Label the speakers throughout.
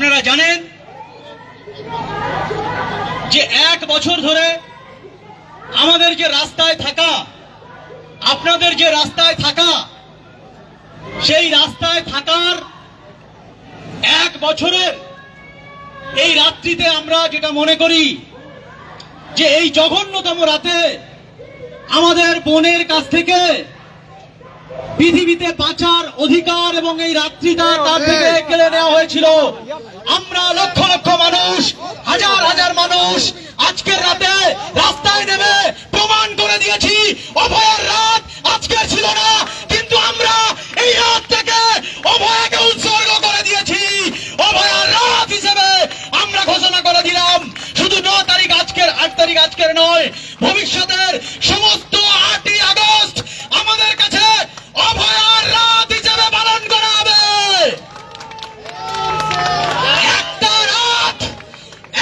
Speaker 1: আপনারা জানেন যে 1 বছর ধরে আমাদের যে রাস্তায় থাকা, আপনাদের যে রাস্তায় থাকা, সেই রাস্তায় থাকার 1 বছরের এই রাত্রিতে আমরা যেটা মনে করি যে এই জঘন্যতম রাতে আমাদের বোনের কাছ থেকে পৃথিবীতে বাঁচার অধিকার এবং এই রাত্রিটা তার থেকে কেড়ে নেওয়া হয়েছিল। আমরা লক্ষ লক্ষ মানুষ, হাজার হাজার মানুষ আজকের রাতে রাস্তায় নেমে প্রমাণ করে দিয়েছি অভয়ার রাত আজকের ছিল না, কিন্তু আমরা এই রাতটাকে অভয়াকে উৎসর্গ করে দিয়েছি। অভয়ার রাত হিসেবে আমরা ঘোষণা করে দিলাম। শুধু 9 তারিখ আজকের, 8 তারিখ আজকের নয়, ভবিষ্যতের সমস্ত 8ই আগস্ট আমাদের কাছে অভয়ার রাত হিসেবে পালন করা হবে। একটা রাত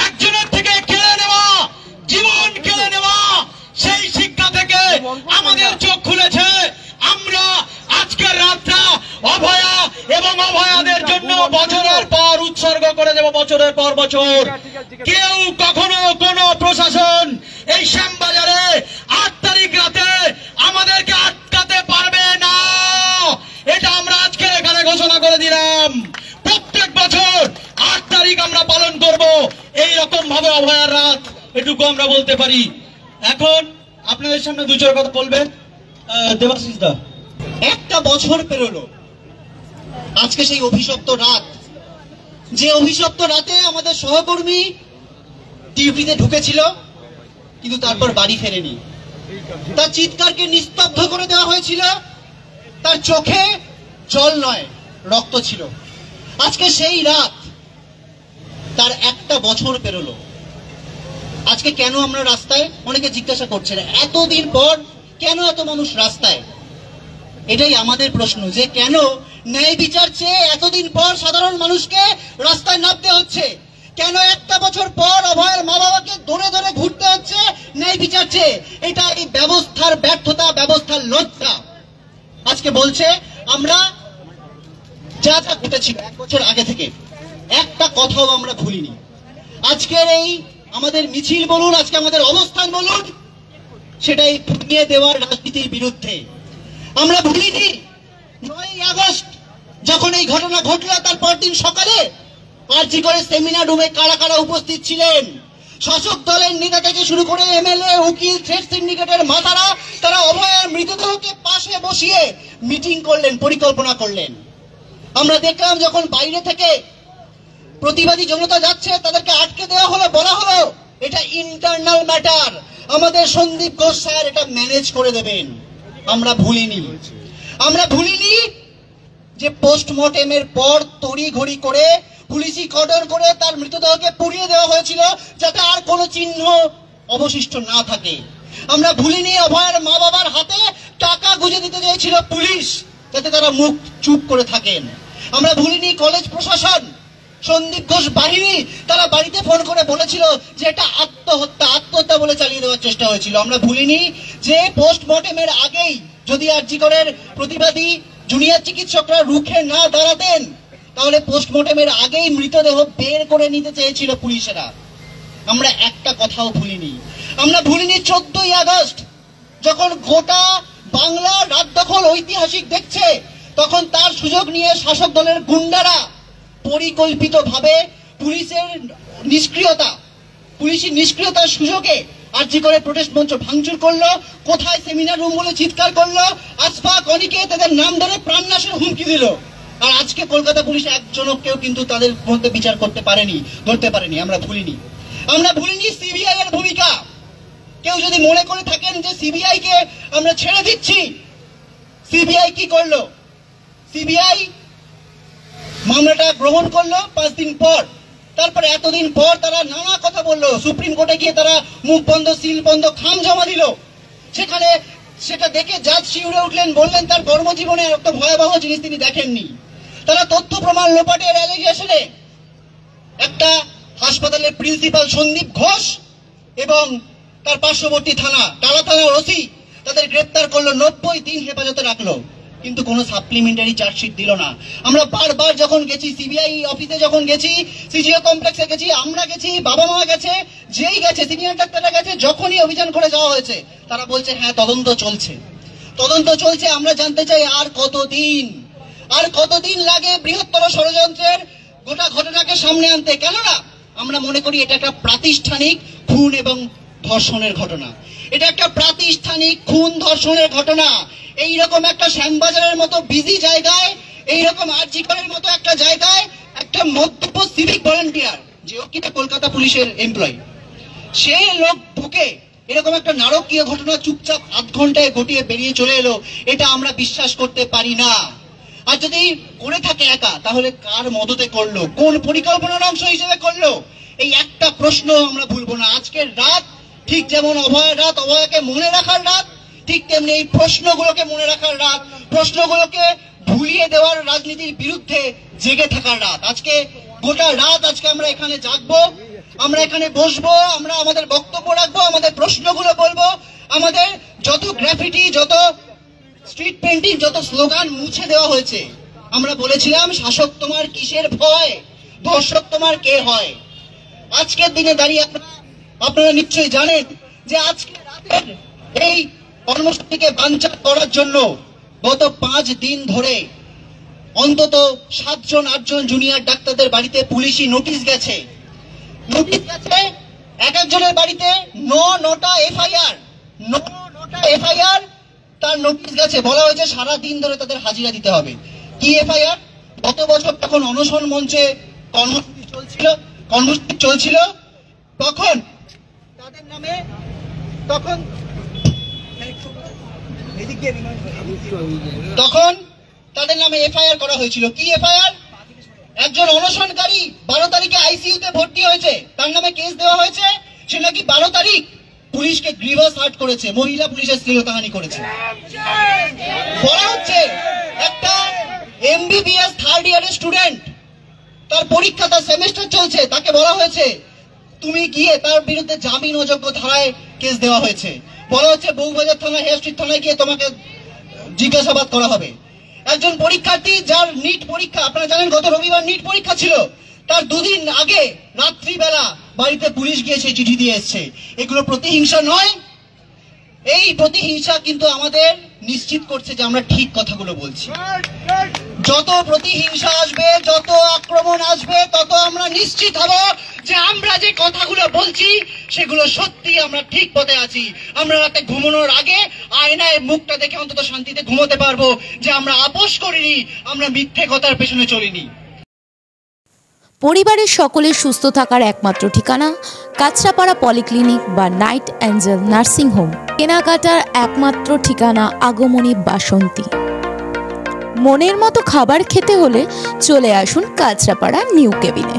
Speaker 1: একজনের থেকে কেড়ে নেওয়া, জীবন কেড়ে নেওয়া, সেই শিক্ষা থেকে আমাদের চোখ খুলেছে। আমরা আজকের রাতটা অভয়া এবং অভয়াদের জন্য বছরের পর উৎসর্গ করে দেব, বছরের পর বছর। কেউ কখনো কোনো প্রশাসন এই শ্যামবাজারে 8 তারিখ রাতে আমাদেরকে আটকাতে পারবে না, এটা আমরা আজকে এখানে ঘোষণা করে দিলাম। প্রত্যেক বছর 8 তারিখ আমরা পালন করব এই রকম ভাবে অভয়ার রাত, এটুকু আমরা বলতে পারি। এখন আপনাদের সামনে 2-4 কথা বলবেন দেবাশিস দা।
Speaker 2: 1টা বছর পেরোলো আজকে সেই অভিশপ্ত রাত, যে অভিশপ্ত রাতে আমাদের সহকর্মী ডিউটিতে ঢুকেছিল কিন্তু তারপর বাড়ি ফেরেনি। তার চিৎকারকে নিস্তব্ধ করে দেওয়া হয়েছিল, তার চোখে জল নয় রক্ত ছিল। আজকে সেই রাত, তার 1টা বছর পেরোলো। আজকে কেন আমরা রাস্তায়? অনেকে জিজ্ঞাসা করছেন এতদিন পর কেন এত মানুষ রাস্তায়। এটাই আমাদের প্রশ্ন, যে কেন ন্যায় বিচার চেয়ে এতদিন পর সাধারণ মানুষকে রাস্তায় নামতে হচ্ছে, কেন 1টা বছর পর অভয়ের মা বাবাকে ধরে ধরে ঘুরতে হচ্ছে ন্যায় বিচার চেয়ে। এটা এই ব্যবস্থার ব্যর্থতা, ব্যবস্থার লজ্জা। আজকে বলছে আমরা যা যা ঘটেছিল 1 বছর আগে থেকে একটা কথাও আমরা ভুলিনি। আজকের এই আমাদের মিছিল বলুন, আজকে আমাদের অবস্থান বলুন, সেটাই পুড়িয়ে দেওয়ার রাজনীতির বিরুদ্ধে। আমরা ভুলিনি 9ই আগস্ট যখন এই ঘটনা ঘটলো, তার পরদিন সকালে আরজি করে সেমিনার রুমে কারা কারা উপস্থিত ছিলেন। শাসক দলের নেতা থেকে শুরু করে এমএলএ, উকিল, থ্রেড সিন্ডিকেটের মাথারা, তারা অভয়ের মৃতদেহকে পাশে বসিয়ে মিটিং করলেন, পরিকল্পনা করলেন। আমরা দেখলাম যখন বাইরে থেকে প্রতিবাদী জনতা যাচ্ছে তাদেরকে আটকে দেওয়া হলো, বলা হলো এটা ইন্টারনাল ম্যাটার, আমাদের সন্দীপ ঘোষ স্যার এটা ম্যানেজ করে দেবেন। আমরা ভুলিনি যে পোস্টমর্টেমের পর তড়িঘড়ি করে পুলিশি কর্ডন করে তার মৃতদেহকে পুড়িয়ে দেওয়া হয়েছিল যাতে আর কোনো চিহ্ন অবশিষ্ট না থাকে। আমরা ভুলিনি অভয়ের মা বাবার হাতে টাকা গুঁজে দিতে চেয়েছিল পুলিশ যাতে তারা মুখ চুপ করে থাকেন। আমরা ভুলিনি কলেজ প্রশাসন, সন্দীপ ঘোষ বাহিনী, তারা বাড়িতে ফোন করে বলেছিল যে এটা আত্মহত্যা বলে চালিয়ে দেওয়ার চেষ্টা হয়েছিল। আমরা ভুলিনি যে পোস্টমর্টেমের আগেই যদি আরজি করের প্রতিবাদী জুনিয়র চিকিৎসকরা রুখে না দাঁড়াতেন তাহলে পোস্টমর্টেমের আগেই মৃতদেহ বের করে নিতে চেয়েছিল পুলিশেরা। আমরা একটা কথাও ভুলিনি। আমরা ভুলিনি 14ই আগস্ট যখন গোটা বাংলা রাত দখল ঐতিহাসিক দেখছে, তখন তার সুযোগ নিয়ে শাসক দলের গুন্ডারা পরিকল্পিতভাবে পুলিশি নিষ্ক্রিয়তার সুযোগে আরজি করে প্রোটেস্ট মঞ্চ ভাঙচুর করলো, কোথায় সেমিনার রুম বলে চিৎকার করলো, আশফাক, অনিকে তাদের নাম ধরে প্রাণনাশের হুমকি দিল। আর আজকে কলকাতা পুলিশ একজনকেও কিন্তু তাদের মধ্যে বিচার করতে পারেনি, ধরতে পারেনি। আমরা ভুলিনি সিবিআই এর ভূমিকা। কেউ যদি মনে করে থাকেন যে সিবিআই কে আমরা ছেড়ে দিচ্ছি, সিবিআই কি করলো? সিবিআই মামলাটা গ্রহণ করলো 5 দিন পর, তারপরে এতদিন পর তারা নানা কথা বললো, সুপ্রিম কোর্টে গিয়ে তারা মুখ বন্ধ, সিল বন্ধ, খাম জমা দিল। সেখানে সেটা দেখে জাজ শিউরে উঠলেন, বললেন তার কর্মজীবনে একটা ভয়াবহ জিনিস তিনি দেখেননি। তারা তথ্য প্রমাণ লোপাটের অ্যালিগেশনে একটা হাসপাতালের প্রিন্সিপাল সন্দীপ ঘোষ এবং তার পার্শ্ববর্তী থানা, টালা থানার ওসি, তাদের গ্রেপ্তার করলো, 90 দিন হেফাজতে রাখলো। কিন্তু কোনো সাপ্লিমেন্টারি চার্জশিট দিল না। আমরা বারবার যখন গেছি, সিবিআই অফিসে যখন গেছি, সিজিও কমপ্লেক্সে গেছি, আমরা গেছি, বাবা মা গেছে, যেই গেছে, সিনিয়র ডাক্তাররা গেছে, যখনই অভিযান করে যাওয়া হয়েছে তারা বলছে হ্যাঁ তদন্ত চলছে, তদন্ত চলছে। আমরা জানতে চাই আর কতদিন লাগে বৃহত্তর ষড়যন্ত্রের গোটা ঘটনাকে সামনে আনতে? কেননা আমরা মনে করি এটা একটা প্রাতিষ্ঠানিক খুন এবং ধর্ষণের ঘটনা। এটা একটা প্রাতিষ্ঠানিক খুন ধর্ষণের ঘটনা। এইরকম একটা শ্যামবাজারের মতো বিজি জায়গায়, এইরকম আরজিকরের মতো একটা জায়গায় একটা মদ্যপ সিভিক ভলান্টিয়ার, যে কিনা কলকাতা পুলিশের এমপ্লয়ি, সে লোক ঢুকে এরকম একটা নারকীয় ঘটনা চুপচাপ আধ ঘন্টায় ঘটিয়ে বেরিয়ে চলে এলো, এটা আমরা বিশ্বাস করতে পারি না। আর যদি করে থাকে একা, তাহলে কার মদতে করলো, কোন পরিকল্পনার অংশ হিসেবে করলো? এই একটা প্রশ্ন আমরা ভুলবো না। আজকের রাত ঠিক যেমন অভয়ের রাত, অভয়কে মনে রাখার রাত, ঠিক তেমনি এই প্রশ্নগুলোকে মনে রাখার রাত, প্রশ্নগুলোকে ভুলিয়ে দেওয়ার রাজনীতির বিরুদ্ধে জেগে থাকার রাত। আজকে গোটা রাত আজকে আমরা এখানে জাগবো, আমরা এখানে বসবো, আমরা আমাদের বক্তব্য রাখবো, আমাদের প্রশ্নগুলো বলবো, আমাদের যত গ্রাফিটি, যত স্ট্রিট পেন্টিং, যত স্লোগান মুছে দেওয়া হয়েছে। আমরা বলেছিলাম শাসক তোমার কিসের ভয়, ধর্ষক তোমার কে হয়। আজকের দিনে দাঁড়িয়ে আপনারা নিশ্চয়ই জানেন যে আজকে রাতের এই কর্মসূচিকে বানচাল করার জন্য গত 5 দিন ধরে অন্তত 7-8জন জুনিয়র ডাক্তারদের বাড়িতে পুলিশি নোটিশ গেছে। এক একজনের বাড়িতে 9টা এফআইআর তার নোটিশ গেছে। বলা হয়েছে সারা দিন ধরে তাদের হাজিরা দিতে হবে। কি এফআইআর? গত বছর তখন অনশন মঞ্চে কর্মসূচি চলছিল, তখন তাদের নামে এফআইআর করা হয়েছিল। কি এফআইআর? একজন অনশনকারী 12 তারিখে আইসিইউতে ভর্তি হয়েছে, তার নামে কেস দেওয়া হয়েছে। সে নাকি 12 তারিখ পুলিশকে গ্রিভাস হার্ট করেছে, মহিলা পুলিশের শ্লীলতাহানি করেছে। বলা হচ্ছে একটা এমবিবিএস 3rd ইয়ারের স্টুডেন্ট, তার পরীক্ষা, তার সেমেস্টার চলছে, তাকে বলা হয়েছে তুমি গিয়ে তার বিরুদ্ধে জামিন অযোগ্য ধারায় কেস দেওয়া হয়েছে। বলা হচ্ছে বউবাজার থানা, হেয়ার স্ট্রিট থানায় গিয়ে তোমাকে জিজ্ঞাসাবাদ করা হবে। একজন পরীক্ষার্থী যার নিট পরীক্ষা, আপনারা জানেন গত রবিবার নিট পরীক্ষা ছিল, তার 2 দিন আগে রাত্রিবেলা বাড়িতে পুলিশ গিয়ে সেই চিঠি দিয়ে এসছে। এগুলো প্রতিহিংসা নয়? এই প্রতিহিংসা কিন্তু আমাদের নিশ্চিত করছে যে আমরা ঠিক কথাগুলো বলছি। যত প্রতিহিংসা আসবে, যত আক্রমণ আসবে, তত আমরা নিশ্চিত হব যে আমরা যে কথাগুলো বলছি সেগুলো সত্যি, আমরা ঠিক পথে আছি। আমরা রাতে ঘুমানোর আগে আয়নায় মুখটা দেখে অন্তত শান্তিতে ঘুমোতে পারবো যে আমরা আপোষ করিনি, আমরা মিথ্যে কথার পেছনে চলিনি।
Speaker 3: পরিবারের সকলের সুস্থ থাকার একমাত্র ঠিকানা কাঁচরাপাড়া পলিক্লিনিক বা নাইট অ্যাঞ্জেল নার্সিং হোম। কেনাকাটার একমাত্র ঠিকানা আগমনী বাসন্তী। মনের মতো খাবার খেতে হলে চলে আসুন কাঁচরাপাড়া নিউ কেবিনে।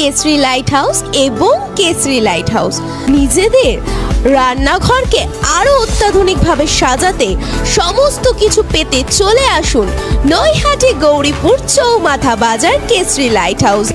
Speaker 3: কেসরি লাইট হাউস এবং কেসরি লাইট হাউস নিজেদের রান্নাঘরকে আরো অত্যাধুনিকভাবে সাজাতে, সমস্ত কিছু পেতে চলে আসুন নৈহাটি গৌরীপুর চৌমাথা বাজার কেসরি লাইট হাউস।